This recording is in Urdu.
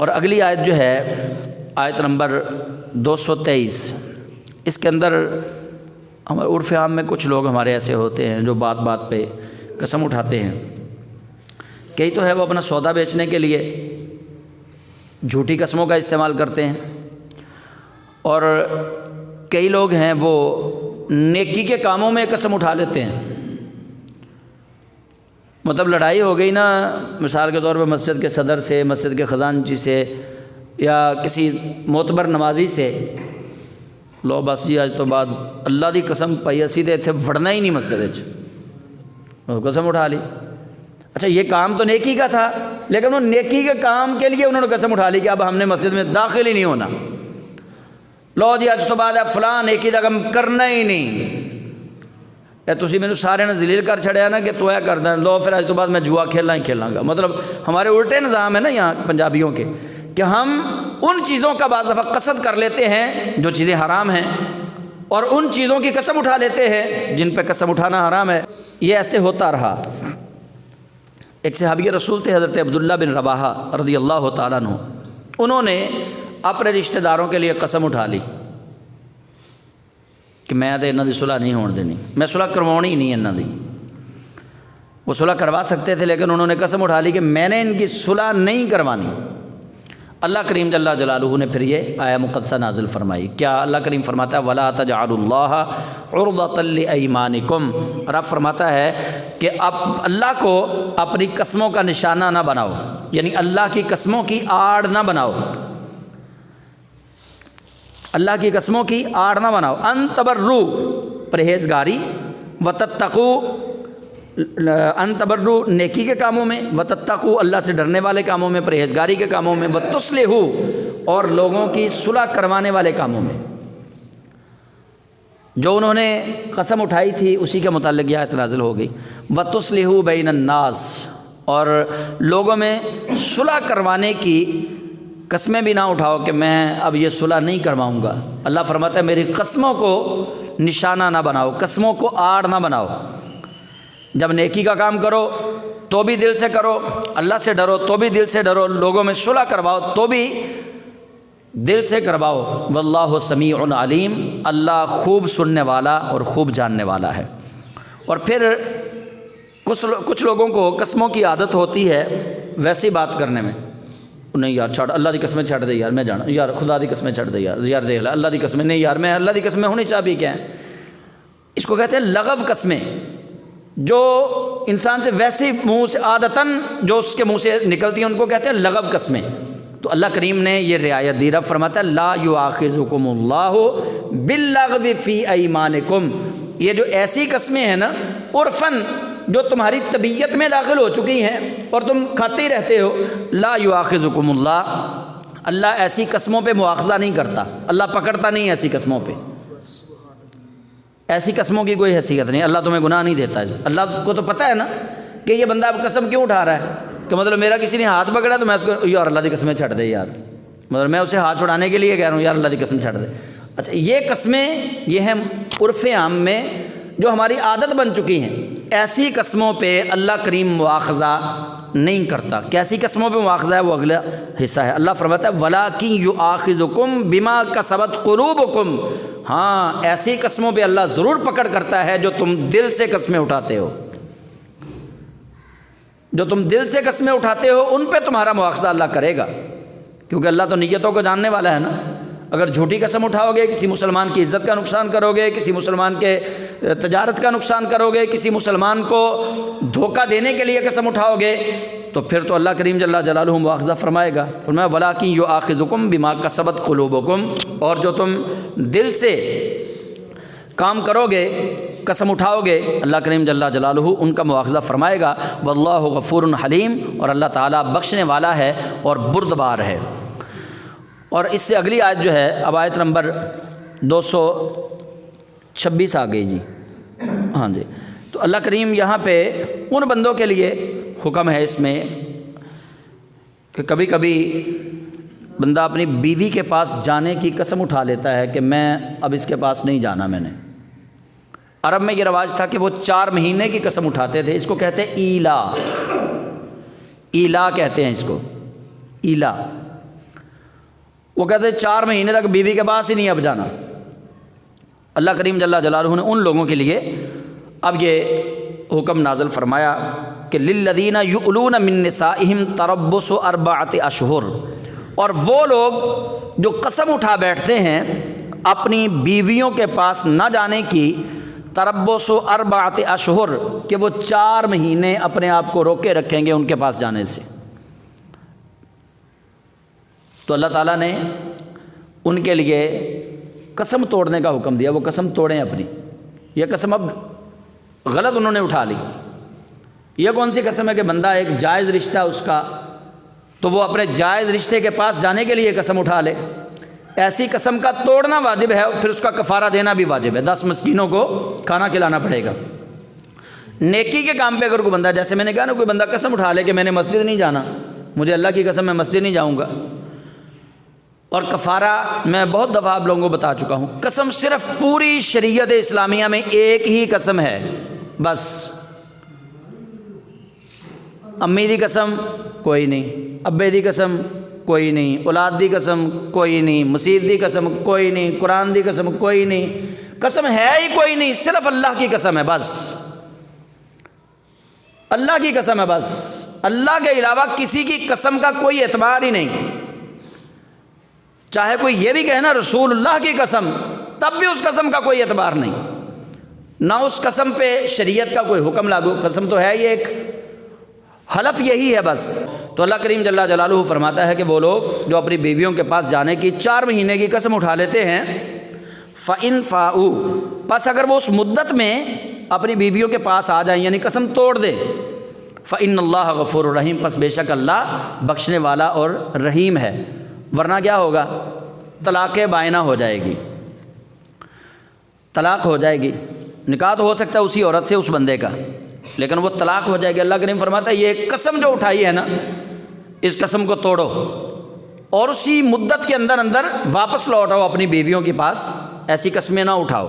اور اگلی آیت جو ہے آیت نمبر 223، اس کے اندر ہمارے عرف عام میں کچھ لوگ ہمارے ایسے ہوتے ہیں جو بات بات پہ قسم اٹھاتے ہیں. کئی تو ہے وہ اپنا سودا بیچنے کے لیے جھوٹی قسموں کا استعمال کرتے ہیں، اور کئی لوگ ہیں وہ نیکی کے کاموں میں قسم اٹھا لیتے ہیں. مطلب لڑائی ہو گئی نا، مثال کے طور پہ مسجد کے صدر سے، مسجد کے خزانچی سے، یا کسی معتبر نمازی سے، لو بس جی اج تو بعد اللہ دی قسم پئی اسی تے اتنے وڑنا ہی نہیں مسجد وچ، قسم اٹھا لی. اچھا یہ کام تو نیکی کا تھا، لیکن وہ نیکی کے کام کے لیے انہوں نے قسم اٹھا لی کہ اب ہم نے مسجد میں داخل ہی نہیں ہونا. لو جی اج تو بعد اب فلاں نیکی دا کم کرنا ہی نہیں. تسی مینوں سارے نے ذلیل کر چھڑیا نا کہ تو اے کردا، لو پھر اج تو بعد میں جوا کھیلنا ہی کھیلاں گا. مطلب ہمارے الٹے نظام ہے نا یہاں پنجابیوں کے، کہ ہم ان چیزوں کا بعض دفعہ قصد کر لیتے ہیں جو چیزیں حرام ہیں، اور ان چیزوں کی قسم اٹھا لیتے ہیں جن پہ قسم اٹھانا حرام ہے. یہ ایسے ہوتا رہا. ایک صحابی رسول تھے حضرت عبداللہ بن رواحہ رضی اللہ تعالیٰ عنہ، انہوں نے اپنے رشتہ داروں کے لیے قسم اٹھا لی کہ میں تو انہاں دی صلح نہیں ہون دینی، میں صلح کروانی ہی نہیں انہاں دی. وہ صلح کروا سکتے تھے لیکن انہوں نے قسم اٹھا لی کہ میں نے ان کی صلح نہیں کروانی. اللہ کریم جل جلالہ نے پھر یہ آیہ مقدسہ نازل فرمائی. کیا اللہ کریم فرماتا ہے وَلَا تَجْعَلُوا اللَّهَ عُرْضَةً لِأَيْمَانِكُمْ. رب فرماتا ہے کہ اب اللہ کو اپنی قسموں کا نشانہ نہ بناؤ، یعنی اللہ کی قسموں کی آڑ نہ بناؤ، اللہ کی قسموں کی آڑ نہ بناؤ. ان تبروا، پرہیزگاری، وتتقوا، ان تبروا نیکی کے کاموں میں، وتتقوا اللہ سے ڈرنے والے کاموں میں، پرہیزگاری کے کاموں میں، وتصلحوا اور لوگوں کی صلح کروانے والے کاموں میں. جو انہوں نے قسم اٹھائی تھی اسی کے متعلق یہ آیت نازل ہو گئی. وتصلحوا بین الناس، اور لوگوں میں صلح کروانے کی قسمیں بھی نہ اٹھاؤ کہ میں اب یہ صلح نہیں کرواؤں گا. اللہ فرماتا ہے میری قسموں کو نشانہ نہ بناؤ، قسموں کو آڑ نہ بناؤ. جب نیکی کا کام کرو تو بھی دل سے کرو، اللہ سے ڈرو تو بھی دل سے ڈرو، لوگوں میں صلح کرواؤ تو بھی دل سے کرواؤ. واللہ سمیع علیم، اللہ خوب سننے والا اور خوب جاننے والا ہے. اور پھر کچھ لوگوں کو قسموں کی عادت ہوتی ہے ویسی بات کرنے میں. نہیں یار چھڑ، اللہ دی قسمیں چھڑ دے یار، میں جانا یار، خدا دی قسمیں چھڑ دے یار، یار دیکھ لے اللہ دی قسمیں، نہیں یار میں اللہ دی قسمیں ہونی چاہیے کیا ہے. اس کو کہتے ہیں لغو قسمیں، جو انسان سے ویسے منہ سے عادتاً جو اس کے منہ سے نکلتی ہیں ان کو کہتے ہیں لغو قسمیں. تو اللہ کریم نے یہ رعایت دی. رب فرماتا ہے لا یؤاخذکم اللہ باللغو فی ایمانکم. یہ جو ایسی قسمیں ہیں نا عرفاً جو تمہاری طبیعت میں داخل ہو چکی ہیں اور تم کھاتے ہی رہتے ہو، لا یؤاخذکم اللہ، اللہ ایسی قسموں پہ مؤاخذہ نہیں کرتا، اللہ پکڑتا نہیں ایسی قسموں پہ. ایسی قسموں کی کوئی حیثیت نہیں، اللہ تمہیں گناہ نہیں دیتا. اللہ کو تو پتہ ہے نا کہ یہ بندہ اب قسم کیوں اٹھا رہا ہے، کہ مطلب میرا کسی نے ہاتھ پکڑا تو میں اس کو یار اللہ کی قسمیں چھڑ دے یار، مطلب میں اسے ہاتھ چھڑانے کے لیے کہہ رہا ہوں یار اللہ کی قسم چھڑ دے. اچھا یہ قسمیں یہ ہیں عرف عام میں جو ہماری عادت بن چکی ہیں. ایسی قسموں پہ اللہ کریم مواخذہ نہیں کرتا. کیسی قسموں پہ مواخذہ ہے وہ اگلا حصہ ہے. اللہ فرماتا ہے وَلَٰكِن يُؤَاخِذُكُم بِمَا كَسَبَتْ قُلُوبُكُم. ہاں ایسی قسموں پہ اللہ ضرور پکڑ کرتا ہے جو تم دل سے قسمیں اٹھاتے ہو، جو تم دل سے قسمیں اٹھاتے ہو ان پہ تمہارا مواخذہ اللہ کرے گا، کیونکہ اللہ تو نیتوں کو جاننے والا ہے نا. اگر جھوٹی قسم اٹھاؤ گے، کسی مسلمان کی عزت کا نقصان کرو گے، کسی مسلمان کے تجارت کا نقصان کرو گے، کسی مسلمان کو دھوکہ دینے کے لیے قسم اٹھاؤ گے، تو پھر تو اللہ کریم جل جلالہ مواخذہ فرمائے گا. فرمایا وَلَٰكِن يُؤَاخِذُكُم بِمَا كَسَبَتْ قُلُوبُكُم. اور جو تم دل سے کام کرو گے، قسم اٹھاؤ گے، اللہ کریم جل جلالہ ان کا مواخذہ فرمائے گا. واللہ غفور حلیم، اور اللہ تعالیٰ بخشنے والا ہے اور بردبار ہے. اور اس سے اگلی آیت جو ہے اب آیت نمبر 226 آ گئی جی. ہاں جی. تو اللہ کریم یہاں پہ ان بندوں کے لیے حکم ہے اس میں کہ کبھی کبھی بندہ اپنی بیوی کے پاس جانے کی قسم اٹھا لیتا ہے کہ میں اب اس کے پاس نہیں جانا. میں نے عرب میں یہ رواج تھا کہ وہ 4 مہینے کی قسم اٹھاتے تھے. اس کو کہتے ہیں ایلا. ایلا کہتے ہیں اس کو، ایلا. وہ کہتے 4 مہینے تک بیوی کے پاس ہی نہیں اب جانا۔ اللہ کریم جل جلالہ نے ان لوگوں کے لیے اب یہ حکم نازل فرمایا کہ للذین یؤلون من نسائہم تربص 4 اشہر، اور وہ لوگ جو قسم اٹھا بیٹھتے ہیں اپنی بیویوں کے پاس نہ جانے کی، تربص 4 اشہر، کہ وہ 4 مہینے اپنے آپ کو روکے رکھیں گے ان کے پاس جانے سے۔ تو اللہ تعالیٰ نے ان کے لیے قسم توڑنے کا حکم دیا، وہ قسم توڑیں اپنی۔ یہ قسم اب غلط انہوں نے اٹھا لی۔ یہ کون سی قسم ہے کہ بندہ ایک جائز رشتہ اس کا، تو وہ اپنے جائز رشتے کے پاس جانے کے لیے قسم اٹھا لے؟ ایسی قسم کا توڑنا واجب ہے، پھر اس کا کفارہ دینا بھی واجب ہے، 10 مسکینوں کو کھانا کھلانا پڑے گا۔ نیکی کے کام پہ اگر کوئی بندہ، جیسے میں نے کہا نا، کوئی بندہ قسم اٹھا لے کہ میں نے مسجد نہیں جانا، مجھے اللہ کی قسم میں مسجد نہیں جاؤں گا، اور کفارہ میں بہت دفعہ آپ لوگوں کو بتا چکا ہوں، قسم صرف پوری شریعت اسلامیہ میں ایک ہی قسم ہے بس۔ امی دی قسم کوئی نہیں، ابے دی قسم کوئی نہیں، اولاد دی قسم کوئی نہیں، مسجد دی قسم کوئی نہیں، قرآن دی قسم کوئی نہیں، قسم ہے ہی کوئی نہیں، صرف اللہ کی قسم ہے بس۔ اللہ کی قسم ہے بس، اللہ کے علاوہ کسی کی قسم کا کوئی اعتبار ہی نہیں۔ چاہے کوئی یہ بھی کہے نا رسول اللہ کی قسم، تب بھی اس قسم کا کوئی اعتبار نہیں، نہ اس قسم پہ شریعت کا کوئی حکم لاگو۔ قسم تو ہے یہ ایک حلف یہی ہے بس۔ تو اللہ کریم جل جلالہ فرماتا ہے کہ وہ لوگ جو اپنی بیویوں کے پاس جانے کی 4 مہینے کی قسم اٹھا لیتے ہیں، فَإِن فَاؤُوا، پس اگر وہ اس مدت میں اپنی بیویوں کے پاس آ جائیں، یعنی قسم توڑ دے، فَإِنَّ اللَّهَ غَفُورٌ رَحِيمٌ، پس بے شک اللہ بخشنے والا اور رحیم ہے۔ ورنہ کیا ہوگا؟ طلاق بائنہ ہو جائے گی، طلاق ہو جائے گی۔ نکاح تو ہو سکتا ہے اسی عورت سے اس بندے کا، لیکن وہ طلاق ہو جائے گی۔ اللہ کریم فرماتا ہے یہ قسم جو اٹھائی ہے نا، اس قسم کو توڑو اور اسی مدت کے اندر واپس لوٹ آؤ اپنی بیویوں کے پاس، ایسی قسمیں نہ اٹھاؤ۔